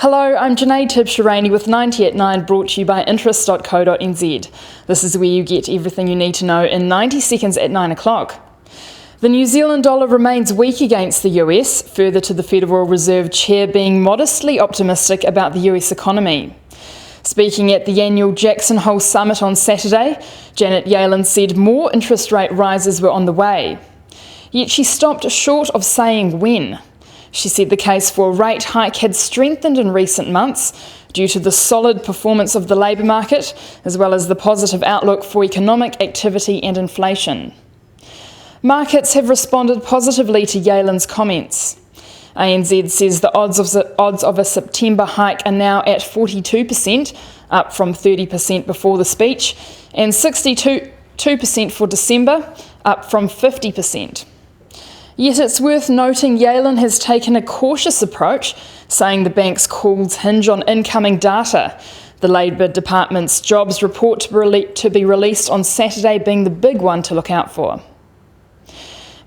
Hello, I'm Janae Tibshirani with 90 at 9, brought to you by interest.co.nz. This is where you get everything you need to know in 90 seconds at 9 o'clock. The New Zealand dollar remains weak against the US, further to the Federal Reserve Chair being modestly optimistic about the US economy. Speaking at the annual Jackson Hole Summit on Saturday, Janet Yellen said more interest rate rises were on the way. Yet she stopped short of saying when. She said the case for a rate hike had strengthened in recent months due to the solid performance of the labour market, as well as the positive outlook for economic activity and inflation. Markets have responded positively to Yellen's comments. ANZ says the odds of a September hike are now at 42%, up from 30% before the speech, and 62% for December, up from 50%. Yet it's worth noting Yellen has taken a cautious approach, saying the bank's calls hinge on incoming data, the Labour Department's jobs report to be released on Saturday being the big one to look out for.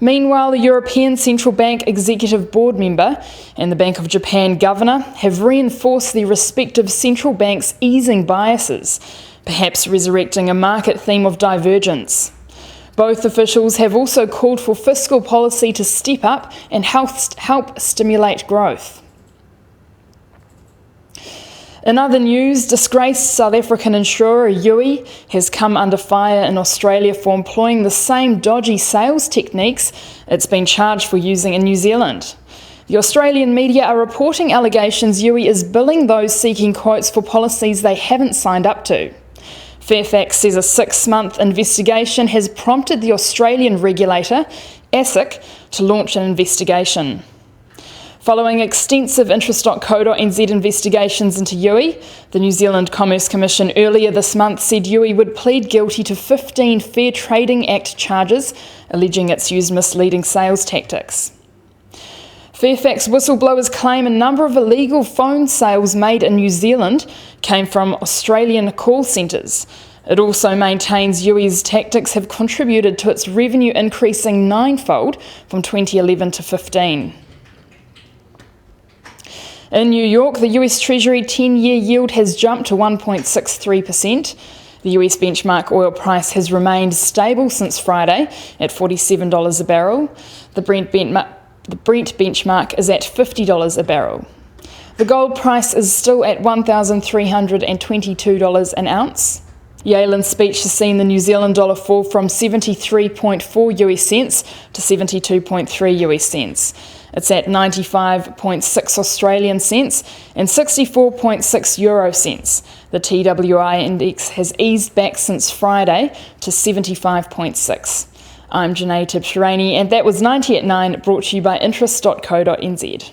Meanwhile, the European Central Bank Executive Board member and the Bank of Japan governor have reinforced their respective central banks' easing biases, perhaps resurrecting a market theme of divergence. Both officials have also called for fiscal policy to step up and help stimulate growth. In other news, disgraced South African insurer Youi has come under fire in Australia for employing the same dodgy sales techniques it's been charged for using in New Zealand. The Australian media are reporting allegations Youi is billing those seeking quotes for policies they haven't signed up to. Fairfax says a 6-month investigation has prompted the Australian regulator, ASIC, to launch an investigation. Following extensive interest.co.nz investigations into Youi, the New Zealand Commerce Commission earlier this month said Youi would plead guilty to 15 Fair Trading Act charges, alleging it's used misleading sales tactics. Fairfax whistleblowers claim a number of illegal phone sales made in New Zealand came from Australian call centres. It also maintains Yoi's tactics have contributed to its revenue increasing ninefold from 2011 to 15. In New York, the US Treasury 10-year yield has jumped to 1.63%. The US benchmark oil price has remained stable since Friday at $47 a barrel. The Brent benchmark is at $50 a barrel. The gold price is still at $1,322 an ounce. Yellen's speech has seen the New Zealand dollar fall from 73.4 US cents to 72.3 US cents. It's at 95.6 Australian cents and 64.6 euro cents. The TWI index has eased back since Friday to 75.6. I'm Janae Tibshirani, and that was 90 at 9, brought to you by interest.co.nz.